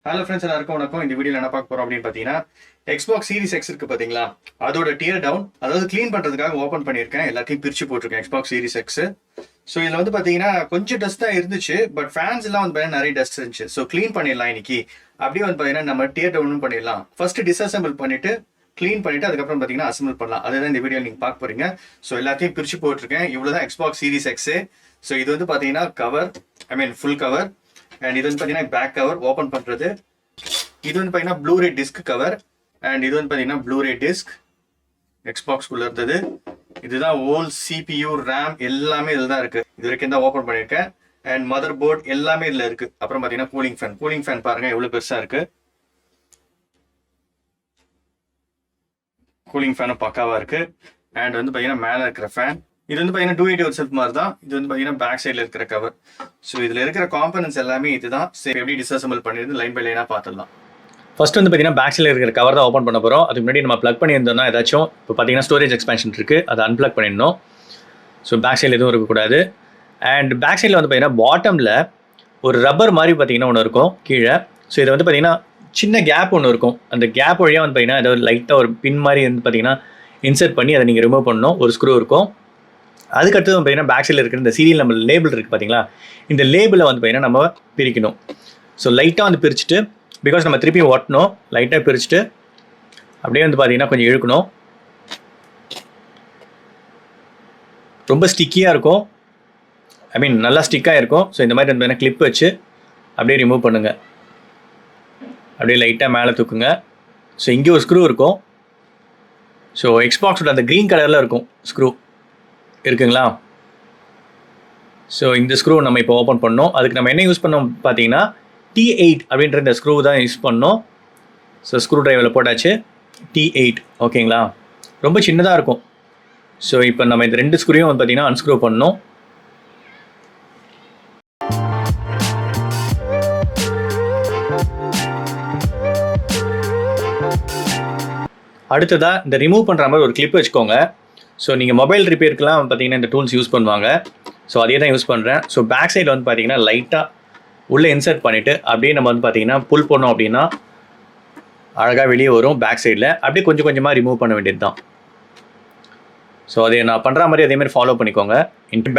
Hello friends, எல்லாருக்கும் வணக்கம். இந்த வீடியோவில் என்ன பார்க்க போறோம் அப்படின்னு பார்த்தீங்கன்னா, Xbox Series X இருக்கு பார்த்தீங்களா, அதோட டியர் டவுன், அதாவது க்ளீன் பண்ணுறதுக்காக ஓப்பன் பண்ணியிருக்கேன். எல்லாத்தையும் பிரித்து போட்டிருக்கேன் Xbox Series X. ஸோ இதில் வந்து பார்த்தீங்கன்னா கொஞ்சம் டஸ்ட் தான் இருந்துச்சு, பட் ஃபேன்ஸ் எல்லாம் வந்து பார்த்தீங்கன்னா நிறைய டஸ்ட் இருந்துச்சு. ஸோ க்ளீன் பண்ணிடலாம் இன்னைக்கு. அப்படியே வந்து பார்த்தீங்கன்னா நம்ம டியர் டவுனும் பண்ணிடலாம். ஃபர்ஸ்ட் டிஸ்அசெம்பிள் பண்ணிட்டு க்ளீன் பண்ணிட்டு அதுக்கப்புறம் பார்த்தீங்கன்னா அசெம்பிள் பண்ணலாம். அதுதான் இந்த வீடியோ நீங்கள் பார்க்க போறீங்க. ஸோ எல்லாத்தையும் பிரித்து போட்டிருக்கேன். இவ்வளோதான் Xbox Series X. ஸோ இது வந்து பார்த்தீங்கன்னா கவர், ஃபுல் கவர். அண்ட் இது வந்து பார்த்தீங்கன்னா பேக் கவர் ஓப்பன் பண்ணுறது. இது வந்து பார்த்தீங்கன்னா ப்ளூரே டிஸ்க் கவர். அண்ட் இது வந்து பார்த்தீங்கன்னா ப்ளூரே டிஸ்க் எக்ஸ்பாக்ஸ்குள்ள இருந்தது. இதுதான் ஓல் CPU, ரேம் எல்லாமே இதில் தான் இருக்கு. இது வரைக்கும் தான் ஓப்பன் பண்ணியிருக்கேன். அண்ட் மதர் போர்ட் எல்லாமே இதில் இருக்கு. அப்புறம் பார்த்தீங்கன்னா கூலிங் ஃபேன் பாருங்க எவ்வளோ பெருசாக இருக்கு. கூலிங் ஃபேனும் பக்காவா இருக்கு. அண்ட் வந்து பார்த்தீங்கன்னா மேலே இருக்கிற ஃபேன் இது வந்து பார்த்தீங்கன்னா 280 செல்ஃப் மாதிரி தான். இது வந்து பார்த்தீங்கன்னா பேக் சைடில் இருக்கிற கவர். ஸோ இதில் இருக்கிற காம்பனன்ட்ஸ் எல்லாமே இதுதான். சரி, எப்படி டிஸ்அசெம்பிள் பண்ணிருந்து லைன் பை லைனாக பார்த்துடலாம். ஃபர்ஸ்ட் வந்து பார்த்தீங்கன்னா பேக் சைடில் இருக்கிற கவர் தான் ஓப்பன் பண்ண போகிறோம். அதுக்கு முன்னாடி நம்ம ப்ளக் பண்ணியிருந்தோம்னா ஏதாச்சும் இப்போ பார்த்தீங்கன்னா ஸ்டோரேஜ் எக்ஸ்பேன்ஷன் இருக்குது, அதை அன்பிளக் பண்ணிடணும். ஸோ பேக் சைடில் எதுவும் இருக்கக்கூடாது. அண்ட் பேக் சைடில் வந்து பார்த்தீங்கன்னா பாட்டமில் ஒரு ரப்பர் மாதிரி பார்த்தீங்கன்னா ஒன்று இருக்கும் கீழே. ஸோ இதை வந்து பார்த்தீங்கன்னா சின்ன கேப் ஒன்று இருக்கும். அந்த கேப் வழியாக வந்து பார்த்தீங்கன்னா ஏதாவது லைட்டாக ஒரு பின் மாதிரி வந்து பார்த்தீங்கன்னா இன்சர்ட் பண்ணி அதை நீங்கள் ரிமூவ் பண்ணணும். ஒரு ஸ்க்ரூ இருக்கும். அதுக்கடுத்து வந்து பார்த்தீங்கன்னா பேக் சைடில் இருக்கிற இந்த சீரியல் நம்பர் லேபிள் இருக்குது பார்த்தீங்களா, இந்த லேபிளை வந்து பார்த்தீங்கன்னா நம்ம பிரிக்கணும். ஸோ லைட்டாக வந்து பிரிச்சுட்டு, பிகாஸ் நம்ம திருப்பி ஒட்டணும், லைட்டாக பிரிச்சுட்டு அப்படியே வந்து பார்த்தீங்கன்னா கொஞ்சம் இழுக்கணும். ரொம்ப ஸ்டிக்கியாக இருக்கும், நல்லா ஸ்டிக்காக இருக்கும். ஸோ இந்த மாதிரி வந்து கிளிப் வச்சு அப்படியே ரிமூவ் பண்ணுங்கள். அப்படியே லைட்டாக மேலே தூக்குங்க. ஸோ இங்கே ஒரு ஸ்க்ரூ இருக்கும். ஸோ எக்ஸ்பாக்ஸோட அந்த க்ரீன் கலரில் இருக்கும் ஸ்க்ரூ இருக்குங்களா. ஸோ இந்த ஸ்க்ரூ நம்ம இப்போ ஓப்பன் பண்ணோம். அதுக்கு நம்ம என்ன யூஸ் பண்ணோம் பார்த்தீங்கன்னா T8 அப்படின்ற இந்த ஸ்க்ரூ தான் யூஸ் பண்ணோம். ஸோ ஸ்க்ரூ ட்ரைவரில் போட்டாச்சு. T8 ஓகேங்களா, ரொம்ப சின்னதாக இருக்கும். ஸோ இப்போ நம்ம இந்த ரெண்டு ஸ்க்ரூயும் வந்து பார்த்தீங்கன்னா அன்ஸ்க்ரூ பண்ணோம். அடுத்ததாக இந்த ரிமூவ் பண்ணுற மாதிரி ஒரு கிளிப் வச்சுக்கோங்க. ஸோ நீங்கள் மொபைல் ரிப்பேருக்குலாம் பார்த்தீங்கன்னா இந்த டூல்ஸ் யூஸ் பண்ணுவாங்க. ஸோ அதே தான் யூஸ் பண்ணுறேன். ஸோ பேக் சைடில் வந்து பார்த்தீங்கன்னா லைட்டாக உள்ளே இன்சர்ட் பண்ணிவிட்டு அப்படியே நம்ம வந்து பார்த்தீங்கன்னா புல் பண்ணோம் அப்படின்னா அழகாக வெளியே வரும். பேக் சைடில் அப்படியே கொஞ்சம் கொஞ்சமாக ரிமூவ் பண்ண வேண்டியது தான். ஸோ அதை நான் பண்ணுற மாதிரி அதேமாதிரி ஃபாலோ பண்ணிக்கோங்க.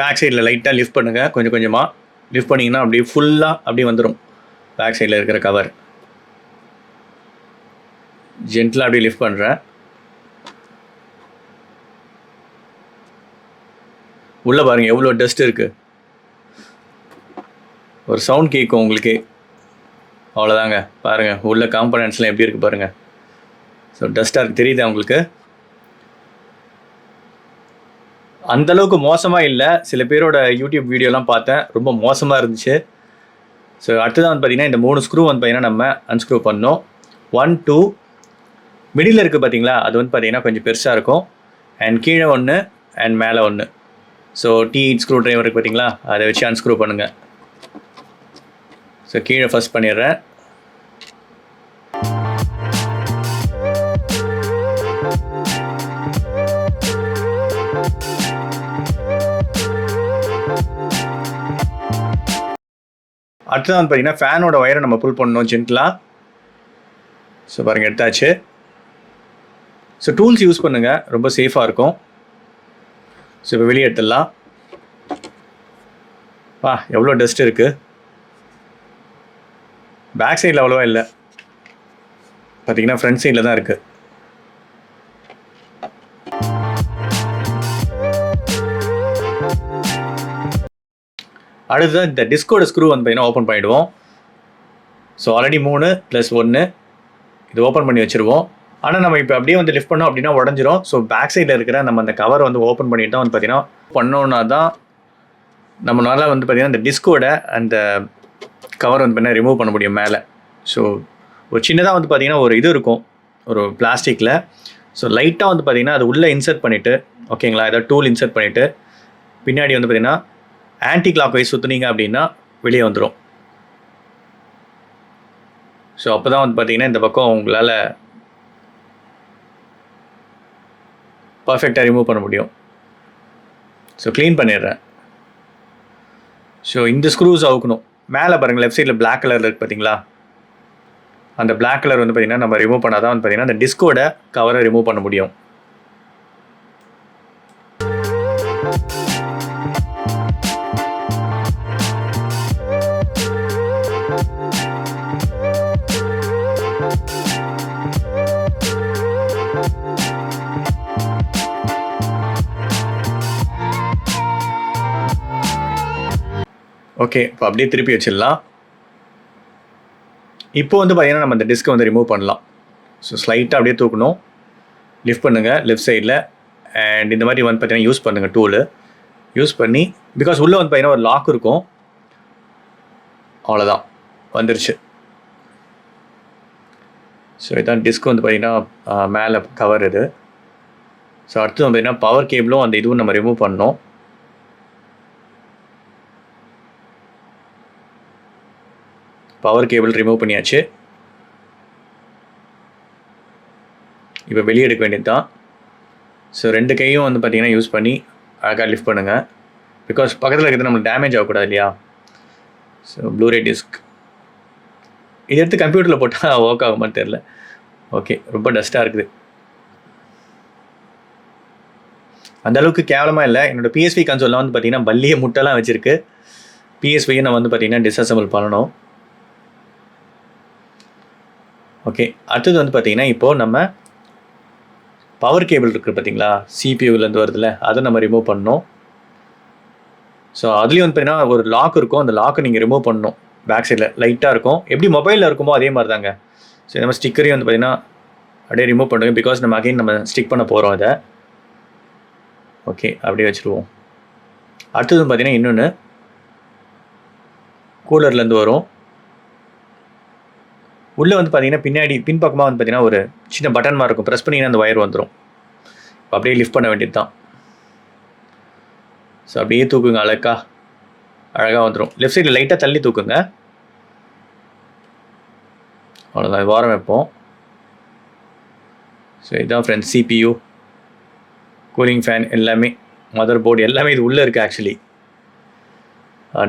பேக் சைடில் லைட்டாக லிஃப்ட் பண்ணுங்கள். கொஞ்சம் கொஞ்சமாக லிஃப்ட் பண்ணிங்கன்னா அப்படியே ஃபுல்லாக அப்படியே வந்துடும். பேக் சைடில் இருக்கிற கவர் ஜென்டலாக அப்படியே லிஃப்ட் பண்ணுறேன். உள்ளே பாருங்கள் எவ்வளோ டஸ்ட் இருக்குது. ஒரு சவுண்ட் கேட்கும் உங்களுக்கு. அவ்வளோதாங்க, பாருங்கள் உள்ள காம்பனன்ட்ஸ்லாம் எப்படி இருக்குது பாருங்கள். ஸோ டஸ்ட்டாக இருக்குது, தெரியுதா உங்களுக்கு? அந்தளவுக்கு மோசமாக இல்லை. சில பேரோட யூடியூப் வீடியோலாம் பார்த்தேன், ரொம்ப மோசமாக இருந்துச்சு. ஸோ அடுத்ததான் வந்து பார்த்திங்கன்னா இந்த 3 ஸ்க்ரூ வந்து பார்த்திங்கன்னா நம்ம அன்ஸ்க்ரூ பண்ணோம். 1 2 மிடில் இருக்குது பார்த்தீங்களா, அது வந்து பார்த்திங்கன்னா கொஞ்சம் பெருசாக இருக்கும். அண்ட் கீழே ஒன்று அண்ட் மேலே ஒன்று. ஸோ T8 ஸ்க்ரூ ட்ரைவர் இருக்குது பார்த்தீங்களா, அதை வச்சு அன்ஸ்க்ரூ பண்ணுங்கள். ஸோ கீழே ஃபர்ஸ்ட் பண்ணிடுறேன். அடுத்தது வந்து பார்த்தீங்கன்னா ஃபேனோட ஒயரை நம்ம புல் பண்ணணும் ஜென்டலாக. ஸோ பாருங்கள் எடுத்தாச்சு. ஸோ டூல்ஸ் யூஸ் பண்ணுங்கள், ரொம்ப சேஃபாக இருக்கும். ஸோ இப்போ வெளியே எடுத்துடலாம். எவ்வளோ டஸ்ட் இருக்குது. பேக் சைடில் அவ்வளோவா இல்லை, பார்த்தீங்கன்னா ஃப்ரண்ட் சைடில் தான் இருக்குது. அடுத்ததான் இந்த டிஸ்கோட ஸ்க்ரூ வந்து பார்த்தீங்கன்னா ஓப்பன் பண்ணிவிடுவோம். ஸோ ஆல்ரெடி 3 + 1 இது ஓப்பன் பண்ணி வச்சுருவோம். ஆனால் நம்ம இப்போ அப்படியே வந்து லிஃப்ட் பண்ணோம் அப்படின்னா உடஞ்சிரும். ஸோ பேக் சைடில் இருக்கிற நம்ம அந்த கவரை வந்து ஓப்பன் பண்ணிட்டு தான் வந்து பார்த்தீங்கன்னா பண்ணோன்னா தான் நம்மளால வந்து பார்த்திங்கன்னா இந்த டிஸ்கோட அந்த கவர் வந்து பார்த்தீங்கன்னா ரிமூவ் பண்ண முடியும் மேலே. ஸோ ஒரு சின்னதாக வந்து பார்த்திங்கன்னா ஒரு இது இருக்கும், ஒரு பிளாஸ்டிக்கில். ஸோ லைட்டாக வந்து பார்த்திங்கன்னா அது உள்ளே இன்சர்ட் பண்ணிவிட்டு, ஓகேங்களா, ஏதாவது டூல் இன்சர்ட் பண்ணிவிட்டு பின்னாடி வந்து பார்த்திங்கன்னா ஆன்டி கிளாக் வைஸ் சுற்றுனீங்க அப்படின்னா வெளியே வந்துடும். ஸோ அப்போ தான் வந்து பார்த்திங்கன்னா இந்த பக்கம் உங்களால் பர்ஃபெக்டாக ரிமூவ் பண்ண முடியும். ஸோ க்ளீன் பண்ணிடுறேன். ஸோ இந்த ஸ்க்ரூஸ் அவுக்கணும். மேலே பாருங்கள், லெஃப்ட் சைடில் பிளாக் கலரில் இருக்குது பார்த்தீங்களா, அந்த பிளாக் கலர் வந்து பார்த்தீங்கன்னா நம்ம ரிமூவ் பண்ணால் தான் வந்து பார்த்தீங்கன்னா அந்த டிஸ்கோட கவரை ரிமூவ் பண்ண முடியும். ஓகே, இப்போ அப்படியே திருப்பி வச்சிடலாம். இப்போ வந்து பார்த்தீங்கன்னா நம்ம அந்த டிஸ்கை வந்து ரிமூவ் பண்ணலாம். ஸோ ஸ்லைட்டாக அப்படியே தூக்கணும், லிஃப்ட் பண்ணுங்கள் லெஃப்ட் சைடில். அண்ட் இந்த மாதிரி வந்து பார்த்தீங்கன்னா யூஸ் பண்ணுங்கள் டூலு. யூஸ் பண்ணி பிகாஸ் உள்ளே வந்து பார்த்தீங்கன்னா ஒரு லாக் இருக்கும். அவ்வளோதான், வந்துருச்சு. ஸோ இதான் டிஸ்க் வந்து பார்த்தீங்கன்னா மேலே கவர் இது. ஸோ அடுத்து வந்து பார்த்தீங்கன்னா பவர் கேபிளும் அந்த இதுவும் நம்ம ரிமூவ் பண்ணோம். பவர் கேபிள் ரிமூவ் பண்ணியாச்சு. இப்போ வெளியே எடுக்க வேண்டியது தான். ஸோ 2 கையும் வந்து பார்த்தீங்கன்னா யூஸ் பண்ணி அழகாக லிஃப்ட் பண்ணுங்கள். பிகாஸ் பக்கத்தில் இருக்கிறது நம்மளுக்கு டேமேஜ் ஆகக்கூடாது இல்லையா. ஸோ ப்ளூரே டிஸ்க் இது எடுத்து கம்ப்யூட்டரில் போட்டால் ஒர்க் ஆகுமான்னு தெரில. ஓகே, ரொம்ப டஸ்ட்டாக இருக்குது. அந்தளவுக்கு கேவலமாக இல்லை. என்னோடய பிஎஸ்வி கன்சோலில் வந்து பார்த்தீங்கன்னா பல்லியே முட்டைலாம் வச்சுருக்கு. பிஎஸ்வியை நான் வந்து பார்த்தீங்கன்னா டிஸ்அசெம்பிள் பண்ணணும். ஓகே, அடுத்தது வந்து பார்த்தீங்கன்னா இப்போது நம்ம பவர் கேபிள் இருக்குது பார்த்தீங்களா, சிபியூலேருந்து வருதுல்ல, அதை நம்ம ரிமூவ் பண்ணணும். ஸோ அதுலேயும் வந்து பார்த்தீங்கன்னா ஒரு லாக் இருக்கும். அந்த லாக்கை நீங்கள் ரிமூவ் பண்ணணும். பேக் சைடில் லைட்டாக இருக்கும், எப்படி மொபைலில் இருக்குமோ அதே மாதிரி தாங்க. ஸோ நம்ம ஸ்டிக்கரையும் வந்து பார்த்தீங்கன்னா அப்படியே ரிமூவ் பண்ணுங்க. பிகாஸ் நம்ம அகைன் நம்ம ஸ்டிக் பண்ண போகிறோம் அதை. ஓகே, அப்படியே வச்சுருவோம். அடுத்தது பார்த்தீங்கன்னா இன்னொன்று கூலர்லேருந்து வரும். உள்ளே வந்து பார்த்தீங்கன்னா பின்னாடி பின்பக்கமாக வந்து பார்த்தீங்கன்னா ஒரு சின்ன பட்டன் மாதிரி இருக்கும். ப்ரெஸ் பண்ணிங்கன்னா அந்த ஒயர் வந்துடும். அப்படியே லிஃப்ட் பண்ண வேண்டியது தான். ஸோ அப்படியே தூக்குங்க, அழகாக வந்துடும். லெஃப்ட் சைடில் லைட்டாக தள்ளி தூக்குங்க. அவ்வளோதான், வாரம் வைப்போம். ஸோ இதுதான் ஃப்ரெண்ட்ஸ் சிபியூ, கூலிங் ஃபேன் எல்லாமே, மதர் போர்டு எல்லாமே இது உள்ளே இருக்குது. ஆக்சுவலி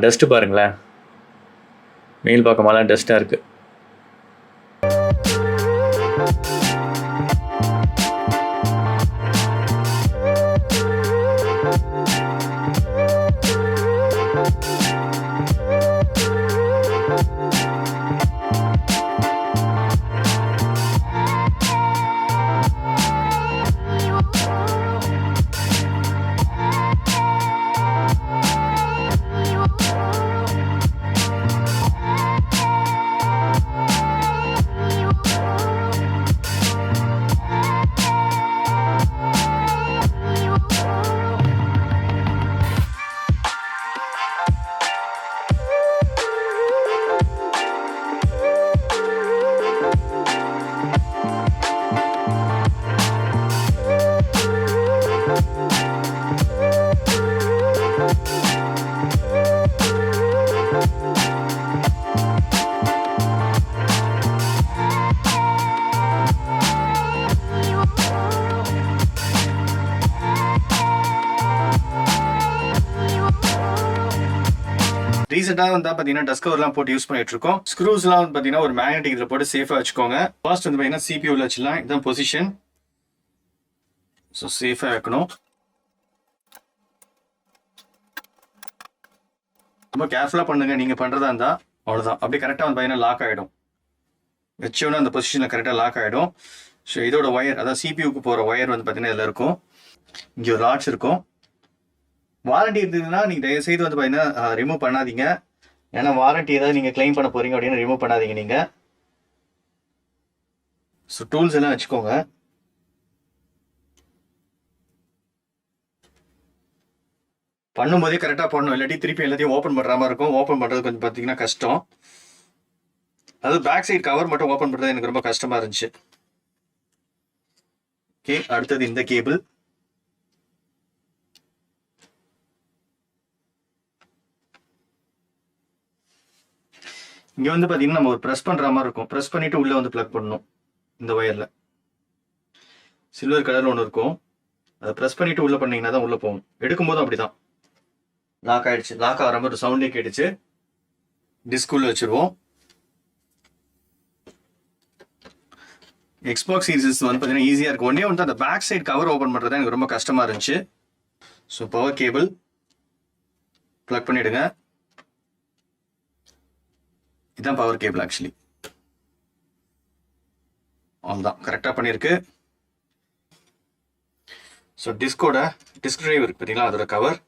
டஸ்ட்டு பாருங்களேன், மேல் பக்கமெல்லாம் டஸ்ட்டாக இருக்குது. ரீசெண்டாக வந்து பார்த்தீங்கன்னா டஸ்ட் கவர்லாம் போட்டு யூஸ் பண்ணிட்டு இருக்கோம். ஸ்க்ரூஸ்லாம் வந்து பார்த்தீங்கன்னா ஒரு மேக்னெட்டிக் இதில் போட்டு சேஃபாக வச்சுக்கோங்க. ஃபர்ஸ்ட் வந்து பார்த்தீங்கன்னா சிபியூவில் வச்சுலாம், இதுதான் பொசிஷன். ஸோ சேஃபாக வைக்கணும். ரொம்ப கேர்ஃபுல்லாக பண்ணுங்க நீங்கள் பண்ணுறதா இருந்தால். அவ்வளோதான், அப்படியே கரெக்டாக வந்து பார்த்தீங்கன்னா லாக் ஆகிடும். வச்சோன்னா அந்த பொசிஷனில் கரெக்டாக லாக் ஆகிடும். ஸோ இதோட ஒயர், அதாவது சிபியூக்கு போகிற ஒயர் வந்து பார்த்தீங்கன்னா இதில் இருக்கும். இங்கே ஒரு ராட்ஸ் இருக்கும். வாரண்டி இருந்ததுன்னா நீங்கள் தயவுசெய்து வந்து பார்த்தீங்கன்னா ரிமூவ் பண்ணாதீங்க. ஏன்னா வாரண்டி ஏதாவது நீங்கள் கிளைம் பண்ண போகிறீங்க அப்படின்னு ரிமூவ் பண்ணாதீங்க நீங்கள். ஸோ டூல்ஸ் எல்லாம் வச்சுக்கோங்க. பண்ணும்போதே கரெக்டாக பண்ணணும், இல்லாட்டி திருப்பி எல்லாத்தையும் ஓப்பன் பண்ணுற மாதிரி இருக்கும். ஓப்பன் பண்ணுறது கொஞ்சம் பார்த்தீங்கன்னா கஷ்டம். அதாவது பேக் சைடு கவர் மட்டும் ஓப்பன் பண்ணுறது எனக்கு ரொம்ப கஷ்டமாக இருந்துச்சு. ஓகே, அடுத்தது இந்த கேபிள். இங்கே வந்து பார்த்தீங்கன்னா நம்ம ஒரு ப்ரெஸ் பண்ணுற மாதிரி இருக்கும். ப்ரெஸ் பண்ணிவிட்டு உள்ளே வந்து ப்ளக் பண்ணணும். இந்த ஒயரில் சில்வர் கலரில் ஒன்று இருக்கும். அதை ப்ரெஸ் பண்ணிவிட்டு உள்ளே பண்ணிங்கன்னா தான் உள்ளே போகும். எடுக்கும்போதும் அப்படி தான் லாக் ஆகிடுச்சு. லாக் ஆகிற மாதிரி ஒரு சவுண்டே கேட்டுச்சு. டிஸ்க் உள்ள வச்சுருவோம். எக்ஸ்பாக்ஸ் சீரிஸ் வந்து பார்த்தீங்கன்னா ஈஸியாக இருக்கும். ஒன்றே வந்து அந்த பேக் சைடு கவர் ஓப்பன் பண்ணுறது எனக்கு ரொம்ப கஷ்டமாக இருந்துச்சு. ஸோ பவர் கேபிள் ப்ளக் பண்ணிவிடுங்க. இதுதான் பவர் கேபிள். ஆக்சுவலி அவ்வளோதான், கரெக்டாக பண்ணியிருக்கு. ஸோ டிஸ்க் டிரைவ் இருக்குது பார்த்தீங்களா, அதோட கவர்.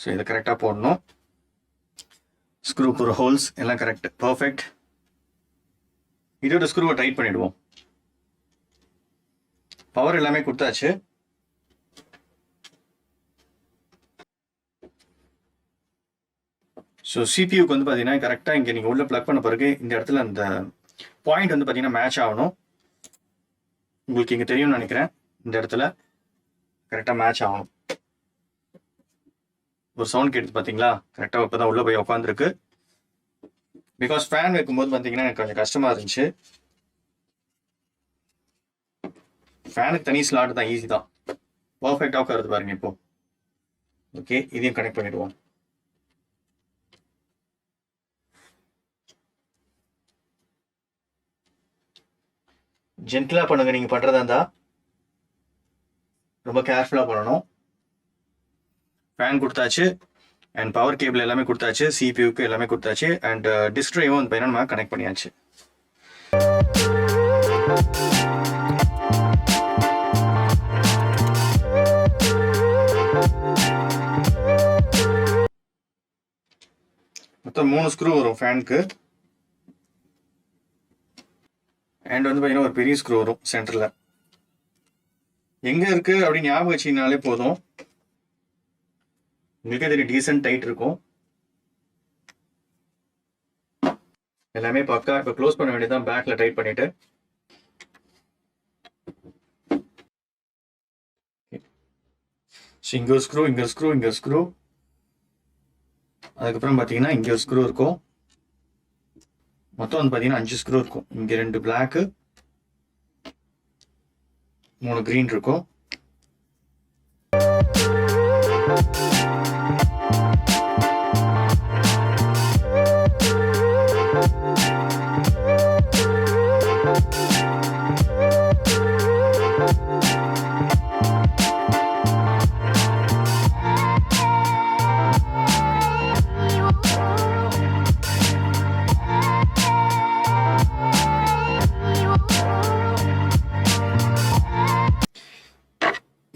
ஸோ இதை கரெக்டாக போடணும். ஸ்க்ரூ போகிற ஹோல்ஸ் எல்லாம் கரெக்ட், பர்ஃபெக்ட். இதோட ஸ்க்ரூவை டைட் பண்ணிவிடுவோம். பவர் எல்லாமே கொடுத்தாச்சு. ஸோ சிபியூக்கு வந்து பார்த்தீங்கன்னா கரெக்டாக இங்கே நீங்கள் உள்ள ப்ளக் பண்ண பிறகு இந்த இடத்துல அந்த பாயிண்ட் வந்து பார்த்தீங்கன்னா மேட்ச் ஆகணும். உங்களுக்கு இங்கே தெரியும்னு நினைக்கிறேன். இந்த இடத்துல கரெக்டாக மேட்ச் ஆகணும். ஒரு சவுண்ட் கேட்டு பார்த்தீங்களா, கரெக்டாக இப்போ தான் உள்ளே போய் உட்காந்துருக்கு. பிகாஸ் ஃபேன் வைக்கும்போது பார்த்தீங்கன்னா எனக்கு கொஞ்சம் கஷ்டமாக இருந்துச்சு. ஃபேனுக்கு தனி ஸ்லாட் தான், ஈஸி தான், பர்ஃபெக்டாக உட்காருது பாருங்க இப்போ. ஓகே, இதையும் கனெக்ட் பண்ணிடுவோம். ஜென்டிலாக பண்ணுங்க. நீங்கள் பண்ணுறதா இருந்தால் ரொம்ப கேர்ஃபுல்லாக பண்ணணும். ஃபேன் கொடுத்தாச்சு அண்ட் பவர் கேபிள் எல்லாமே கொடுத்தாச்சு, சிபியூக்கு எல்லாமே கொடுத்தாச்சு அண்ட் டிஸ்க் ட்ரைவும் வந்து பார்த்தீங்கன்னா நம்ம கனெக்ட் பண்ணியாச்சு. மொத்தம் 3 ஸ்க்ரூ வரும் ஃபேனுக்கு. அண்ட் வந்து பார்த்தீங்கன்னா ஒரு பெரிய ஸ்க்ரூ வரும் சென்டரில். எங்கே இருக்குது அப்படின்னு ஞாபகம் வச்சிங்கனாலே போதும், உங்களுக்கே தெரியும் டீசென்ட் டைட் இருக்கும். எல்லாமே பக்கா. இப்போ க்ளோஸ் பண்ண வேண்டியதான், பேக்கில் டைட் பண்ணிட்டு. இங்கே ஒரு ஸ்க்ரூ, இங்கே ஒரு ஸ்க்ரூ, இங்கே ஒரு ஸ்க்ரூ. அதுக்கப்புறம் பார்த்தீங்கன்னா இங்கே ஒரு ஸ்க்ரூ இருக்கும். மொத்தம் வந்து பார்த்தீங்கன்னா 5 ஸ்க்ரூ இருக்கும். இங்கே 2 பிளாக்கு, 3 கிரீன் இருக்கும்.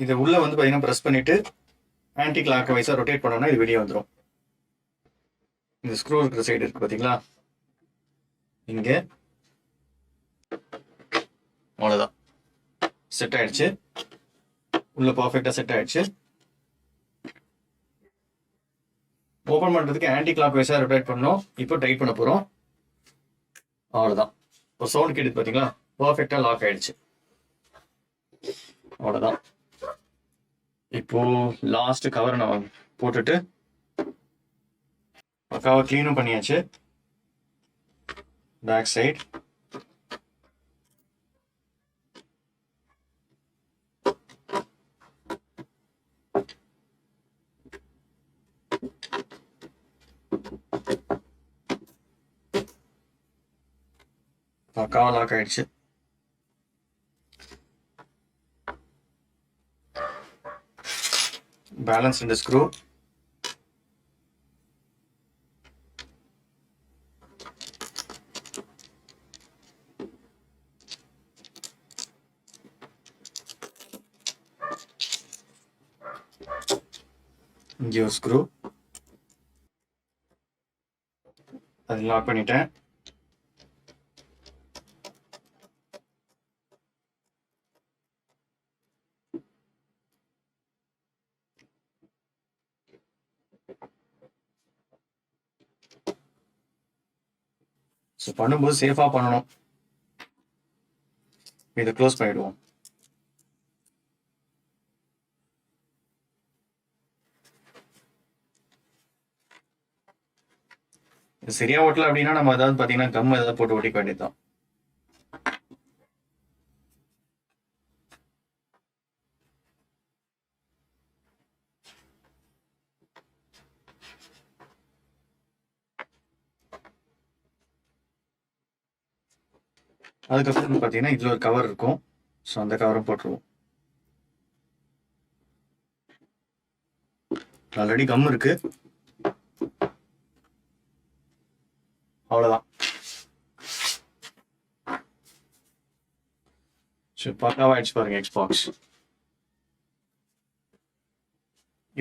இதை உள்ள வந்து பார்த்தீங்கன்னா ப்ரெஸ் பண்ணிட்டு ஆன்டி கிளாக் வைஸாக ரொட்டேட் பண்ணோம்னா இது வெளியே வந்துடும். இந்த ஸ்க்ரூ இருக்கிற சைடு இருக்கு பார்த்தீங்களா, இங்கே அவ்வளோதான், செட் ஆயிடுச்சு. உள்ள பர்ஃபெக்டாக செட் ஆயிடுச்சு. ஓப்பன் பண்ணுறதுக்கு ஆன்டி கிளாக் வைஸாக ரொட்டேட் பண்ணோம். இப்போ டைட் பண்ண போகிறோம். அவ்வளோதான். ஒரு சவுண்ட் கேட்டு பார்த்தீங்களா, பர்ஃபெக்டாக லாக் ஆயிடுச்சு. அவ்வளோதான். இப்போ லாஸ்ட் கவர் நம்ம போட்டுட்டு பக்காவை கிளீனும் பண்ணியாச்சு. பேக் சைடு பக்காவா லாக் ஆயிடுச்சு. Balance 2 screw. இங்கே ஒரு ஸ்க்ரூ, அது லாக் பண்ணிட்டேன். ஸோ பண்ணும்போது சேஃபாக பண்ணணும். இதை க்ளோஸ் பண்ணிடுவோம். சரியா ஓட்டல அப்படின்னா நம்ம ஏதாவது பார்த்தீங்கன்னா கம் ஏதாவது போட்டு ஒட்டிக்க வேண்டியதுதான். அதுக்கப்புறம் பார்த்தீங்கன்னா இதில் ஒரு கவர் இருக்கும். ஸோ அந்த கவரும் போட்டுருவோம். ஆல்ரெடி கம் இருக்கு. அவ்வளோதான். ஸோ பக்காவாயிடுச்சு பாருங்க எக்ஸ்பாக்ஸ்.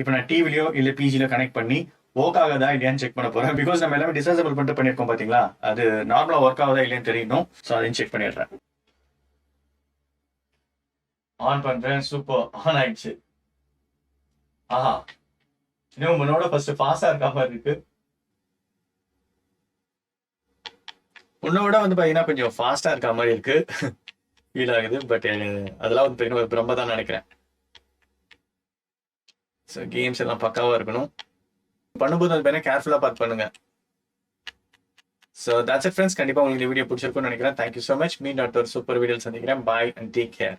இப்போ நான் டிவிலையோ இல்லை பிஜிலையோ கனெக்ட் பண்ணி ஒர்க் ஆகுதா இல்லையான்னு செக் பண்ண போறேன். பிகாஸ் நம்ம எல்லாமே டிசாசபிள் பண்ணிட்டு பண்ணியிருக்கோம் பார்த்தீங்களா, அது நார்மலாக ஒர்க் ஆகுதா இல்லையான்னு தெரியணும். ஸோ அதையும் செக் பண்ணிடுறேன். ஆன் பண்றேன். சூப்பர், ஆன் ஆயிடுச்சு. ஆஹா, இன்னும் உன்னோட ஃபர்ஸ்ட் ஃபாஸ்டா இருக்க மாதிரி இருக்கு. உன்னோட வந்து பாத்தீங்கன்னா கொஞ்சம் ஃபாஸ்டா இருக்க மாதிரி இருக்கு ஃபீல் ஆகுது. பட் அதெல்லாம் வந்து பாத்தீங்கன்னா ரொம்ப தான் நினைக்கிறேன். ஸோ கேம்ஸ் எல்லாம் பக்காவா இருக்கணும். பண்ணும்போது வந்து பாத்தீங்கன்னா கேர்ஃபுல்லா பார்த்து பண்ணுங்க. So that's it friends. கண்டிப்பா உங்களுக்கு இந்த வீடியோ பிடிச்சிருக்கும்னு நினைக்கிறேன். Thank you so much. மீண்டும் அடுத்த ஒரு சூப்பர் வீடியோ சந்திக்கிறேன். பாய் அண்ட் டேக் கேர்.